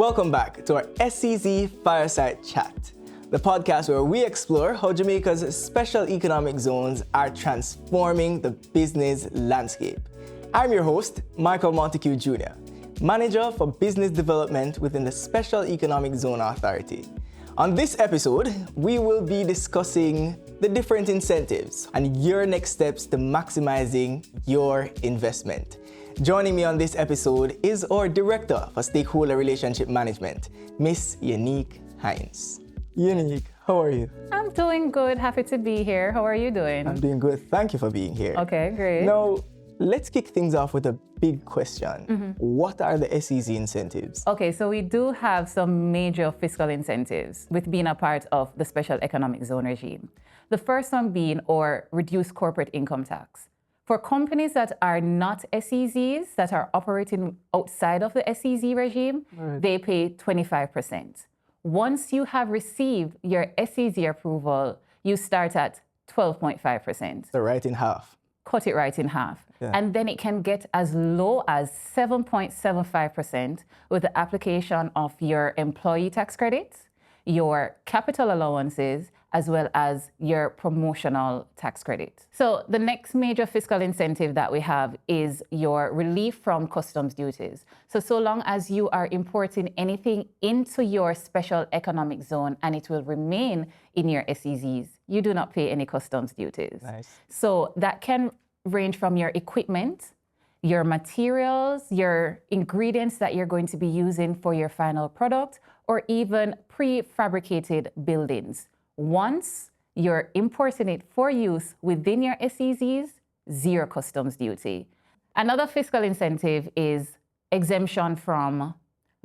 Welcome back to our SEZ Fireside Chat, the podcast where we explore how Jamaica's special economic zones are transforming the business landscape. I'm your host, Michael Montague Jr., Manager for Business Development within the Special Economic Zone Authority. On this episode, we will be discussing the different incentives and your next steps to maximizing your investment. Joining me on this episode is our Director for Stakeholder Relationship Management, Miss Yeuniek Hinds. Yeuniek, how are you? I'm doing good. Happy to be here. How are you doing? I'm doing good. Thank you for being here. Okay, great. Now, let's kick things off with a big question. What are the SEZ incentives? Okay, so we do have some major fiscal incentives with being a part of the Special Economic Zone regime. The first one being our reduced corporate income tax. For companies that are not SEZs, that are operating outside of the SEZ regime, they pay 25%. Once you have received your SEZ approval, you start at 12.5%. So right in half. Cut it right in half. Yeah. And then it can get as low as 7.75% with the application of your employee tax credits, your capital allowances, as well as your promotional tax credit. So the next major fiscal incentive that we have is your relief from customs duties. So long as you are importing anything into your special economic zone and it will remain in your SEZs, you do not pay any customs duties. Nice. So that can range from your equipment, your materials, your ingredients that you're going to be using for your final product, or even prefabricated buildings. Once you're importing it for use within your SEZs, zero customs duty. Another fiscal incentive is exemption from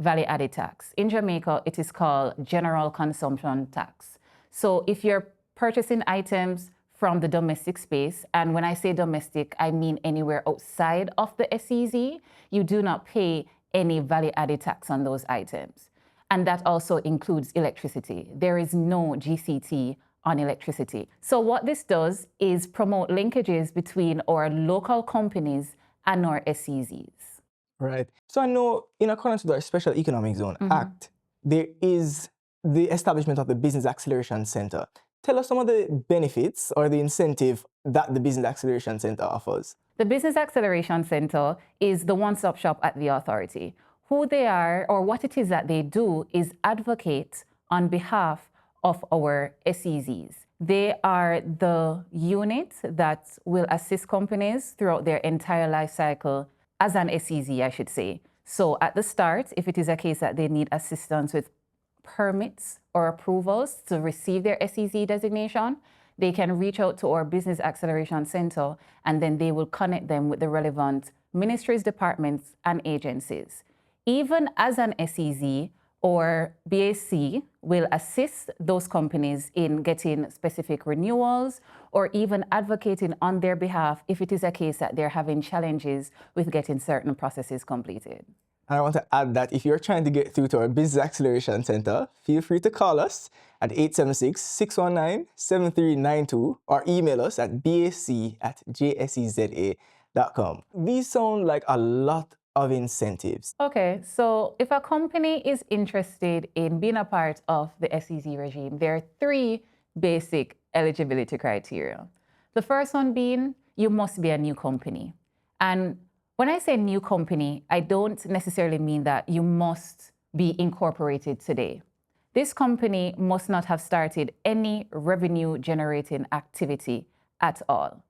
value-added tax. In Jamaica, it is called general consumption tax. So if you're purchasing items from the domestic space, and when I say domestic, I mean anywhere outside of the SEZ, you do not pay any value-added tax on those items. And that also includes electricity. There is no GCT on electricity. So what this does is promote linkages between our local companies and our SEZs. Right. So I know in accordance with our Special Economic Zone Act, there is the establishment of the Business Acceleration Center. Tell us some of the benefits or the incentive that the Business Acceleration Center offers. The Business Acceleration Center is the one-stop shop at the authority. Who they are or what it is that they do is advocate on behalf of our SEZs. They are the unit that will assist companies throughout their entire life cycle as an SEZ, I should say. So at the start, if it is a case that they need assistance with permits or approvals to receive their SEZ designation, they can reach out to our Business Acceleration Center and then they will connect them with the relevant ministries, departments, and agencies. Even as an SEZ or BAC will assist those companies in getting specific renewals or even advocating on their behalf if it is a case that they're having challenges with getting certain processes completed. And I want to add that if you're trying to get through to our Business Acceleration Center, feel free to call us at 876-619-7392 or email us at bac@jseza.com. These sound like a lot of incentives. Okay, so if a company is interested in being a part of the SEZ regime, there are three basic eligibility criteria. The first one being you must be a new company. And when I say new company, I don't necessarily mean that you must be incorporated today. This company must not have started any revenue generating activity at all.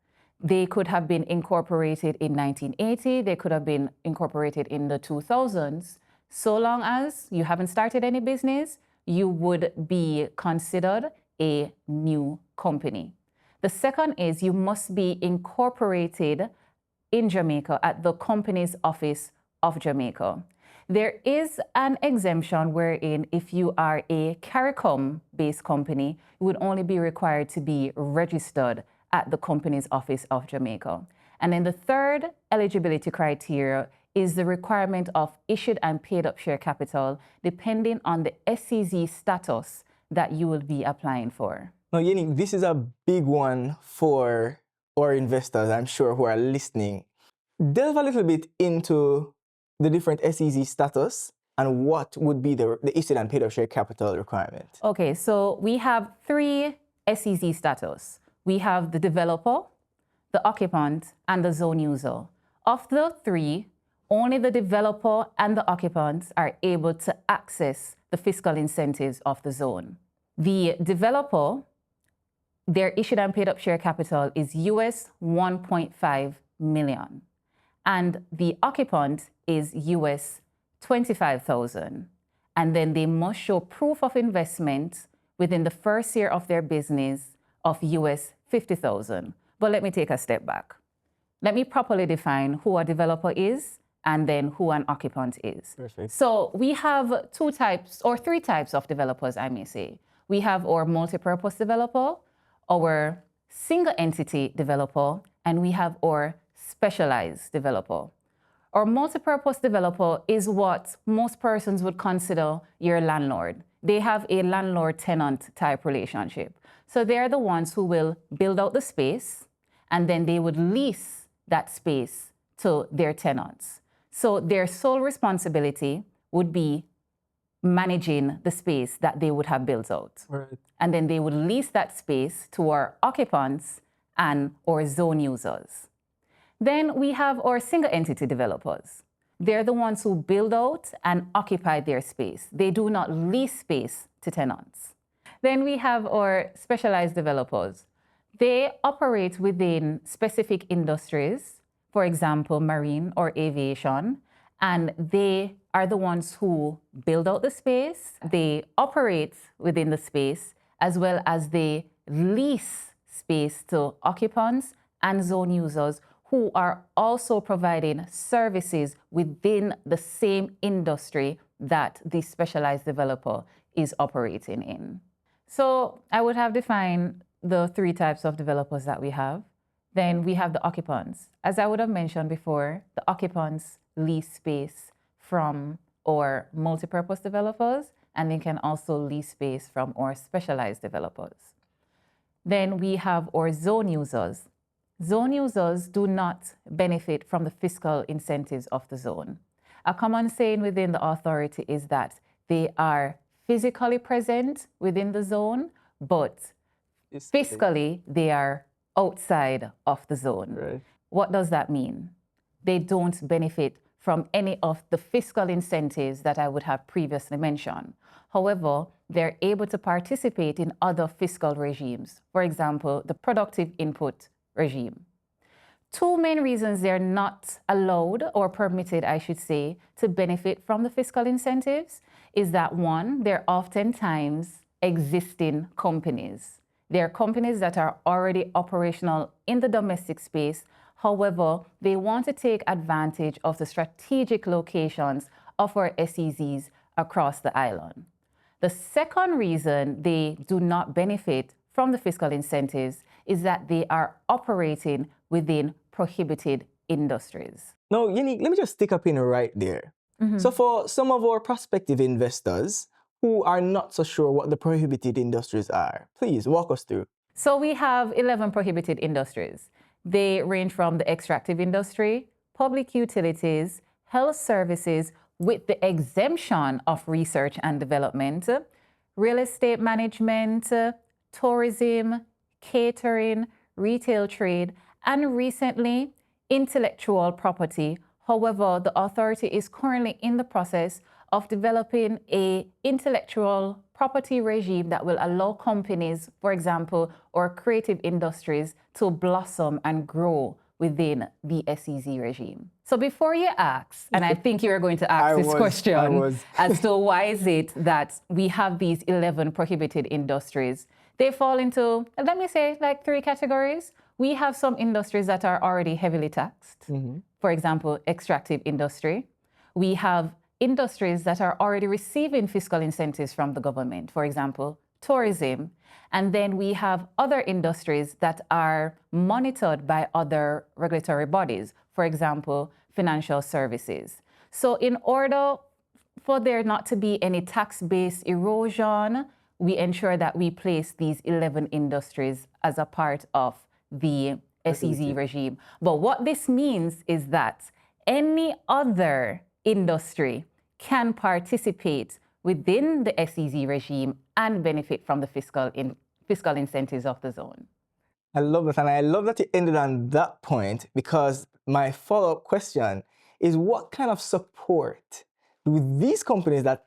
They could have been incorporated in 1980, they could have been incorporated in the 2000s. So long as you haven't started any business, you would be considered a new company. The second is you must be incorporated in Jamaica at the Companies Office of Jamaica. There is an exemption wherein if you are a CARICOM-based company, you would only be required to be registered at the Companies Office of Jamaica. And then the third eligibility criteria is the requirement of issued and paid up share capital depending on the SEZ status that you will be applying for. Now, Yeuniek, this is a big one for our investors, I'm sure, who are listening. Delve a little bit into the different SEZ status and what would be the issued and paid up share capital requirement? Okay, so we have 3 SEZ status. We have the developer, the occupant, and the zone user. Of the 3, only the developer and the occupants are able to access the fiscal incentives of the zone. The developer, their issued and paid up share capital is US 1.5 million. And the occupant is US 25,000. And then they must show proof of investment within the first year of their business of US 50,000. But let me take a step back. Let me properly define who a developer is and then who an occupant is. Perfect. So we have 2 types or 3 types of developers, I may say. We have our multi-purpose developer, our single entity developer, and we have our specialized developer. Our multi-purpose developer is what most persons would consider your landlord. They have a landlord-tenant type relationship. So they're the ones who will build out the space, and then they would lease that space to their tenants. So their sole responsibility would be managing the space that they would have built out. Right. And then they would lease that space to our occupants and our zone users. Then we have our single entity developers. They're the ones who build out and occupy their space. They do not lease space to tenants. Then we have our specialized developers. They operate within specific industries, for example, marine or aviation, and they are the ones who build out the space, they operate within the space, as well as they lease space to occupants and zone users who are also providing services within the same industry that the specialized developer is operating in. So I would have defined the 3 types of developers that we have. Then we have the occupants. As I would have mentioned before, the occupants lease space from our multipurpose developers, and they can also lease space from our specialized developers. Then we have our zone users. Zone users do not benefit from the fiscal incentives of the zone. A common saying within the authority is that they are physically present within the zone, but fiscally they are outside of the zone. Right. What does that mean? They don't benefit from any of the fiscal incentives that I would have previously mentioned. However, they're able to participate in other fiscal regimes, for example, the productive input regime. 2 main reasons they're not allowed or permitted, I should say, to benefit from the fiscal incentives is that 1, they're oftentimes existing companies. They're companies that are already operational in the domestic space. However, they want to take advantage of the strategic locations of our SEZs across the island. The second reason they do not benefit from the fiscal incentives is that they are operating within prohibited industries. Now, Yeuniek, let me just stick a pin right there. So for some of our prospective investors who are not so sure what the prohibited industries are, please walk us through. So we have 11 prohibited industries. They range from the extractive industry, public utilities, health services with the exemption of research and development, real estate management, tourism, catering, retail trade, and recently, intellectual property. However, the authority is currently in the process of developing an intellectual property regime that will allow companies, for example, or creative industries to blossom and grow within the SEZ regime. So before you ask, and I think you're going to ask this question as to why is it that we have these 11 prohibited industries, they fall into, let me say, like 3 categories. We have some industries that are already heavily taxed. For example, extractive industry. We have industries that are already receiving fiscal incentives from the government, for example, tourism. And then we have other industries that are monitored by other regulatory bodies, for example, financial services. So in order for there not to be any tax-based erosion, we ensure that we place these 11 industries as a part of the SEZ regime. But what this means is that any other industry can participate within the SEZ regime and benefit from the fiscal incentives of the zone. I love that, and I love that you ended on that point, because my follow-up question is, what kind of support do these companies that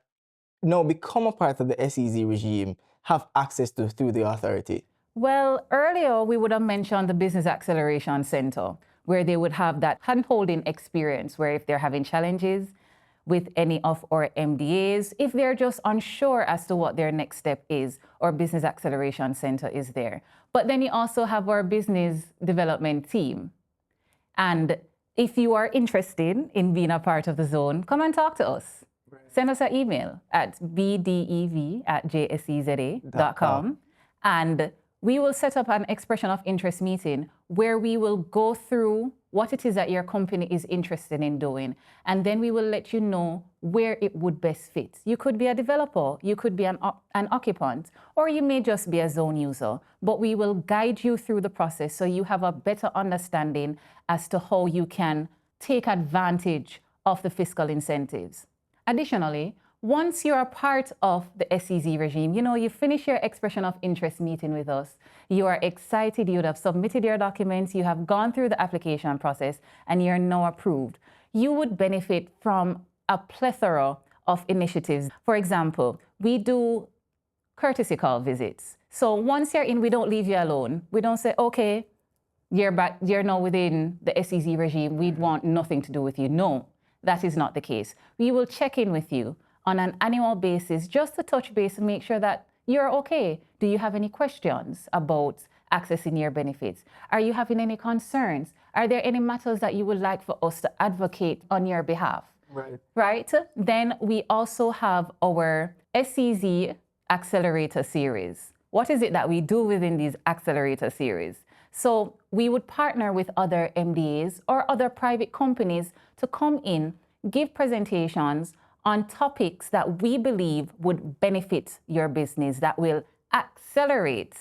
now become a part of the SEZ regime have access to through the authority? Well, earlier we would have mentioned the Business Acceleration Center, where they would have that hand-holding experience, where if they're having challenges with any of our MDAs, if they're just unsure as to what their next step is, our Business Acceleration Center is there. But then you also have our business development team. And if you are interested in being a part of the zone, come and talk to us. Right. Send us an email at bdev@jseza.com, and we will set up an expression of interest meeting where we will go through what it is that your company is interested in doing, and then we will let you know where it would best fit. You could be a developer, you could be an occupant, or you may just be a zone user, but we will guide you through the process so you have a better understanding as to how you can take advantage of the fiscal incentives. Additionally, once you're a part of the SEZ regime, you finish your expression of interest meeting with us, you are excited, you would have submitted your documents, you have gone through the application process, and you're now approved. You would benefit from a plethora of initiatives. For example, we do courtesy call visits. So once you're in, we don't leave you alone. We don't say, okay, you're now within the SEZ regime, we'd want nothing to do with you. No, that is not the case. We will check in with you on an annual basis, just to touch base and make sure that you're okay. Do you have any questions about accessing your benefits? Are you having any concerns? Are there any matters that you would like for us to advocate on your behalf? Right? Then we also have our SEZ Accelerator Series. What is it that we do within these Accelerator Series? So we would partner with other MDAs or other private companies to come in, give presentations on topics that we believe would benefit your business, that will accelerate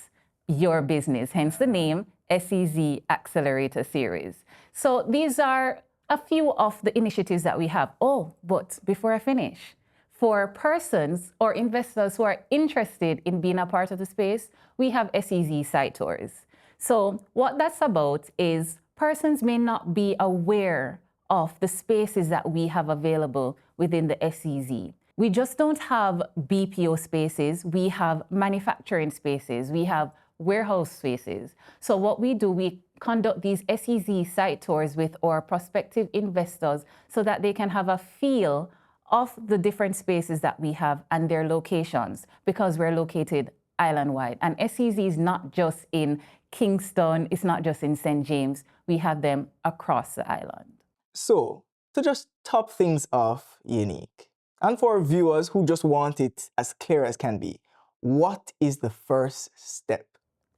your business, hence the name SEZ Accelerator Series. So these are a few of the initiatives that we have. Oh, but before I finish, for persons or investors who are interested in being a part of the space, we have SEZ site tours. So what that's about is persons may not be aware of the spaces that we have available within the SEZ. We just don't have BPO spaces, we have manufacturing spaces, we have warehouse spaces. So what we do, we conduct these SEZ site tours with our prospective investors so that they can have a feel of the different spaces that we have and their locations, because we're located island-wide. And SEZ is not just in Kingston, it's not just in St. James, we have them across the island. So, to just top things off, Yeuniek, and for our viewers who just want it as clear as can be, what is the first step?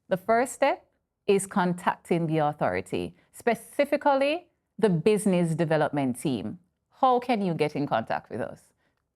The first step is contacting the authority, specifically the business development team. How can you get in contact with us?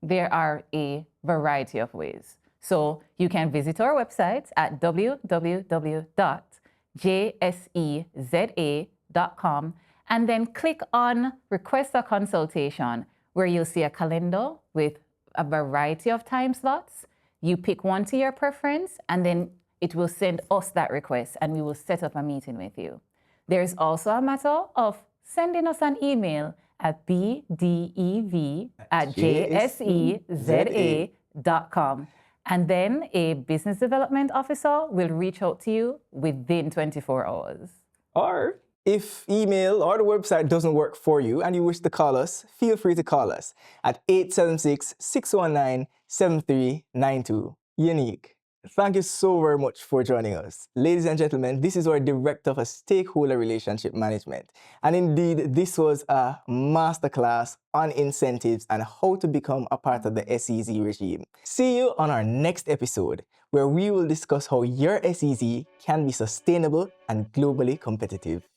There are a variety of ways. So you can visit our website at www.jseza.com and then click on Request a Consultation, where you'll see a calendar with a variety of time slots. You pick one to your preference, and then it will send us that request, and we will set up a meeting with you. There's also a matter of sending us an email at bdev@jseza.com. And then a business development officer will reach out to you within 24 hours. Or if email or the website doesn't work for you and you wish to call us, feel free to call us at 876-619-7392. Yeuniek, thank you so very much for joining us. Ladies and gentlemen, this is our Director for Stakeholder Relationship Management. And indeed, this was a masterclass on incentives and how to become a part of the SEZ regime. See you on our next episode, where we will discuss how your SEZ can be sustainable and globally competitive.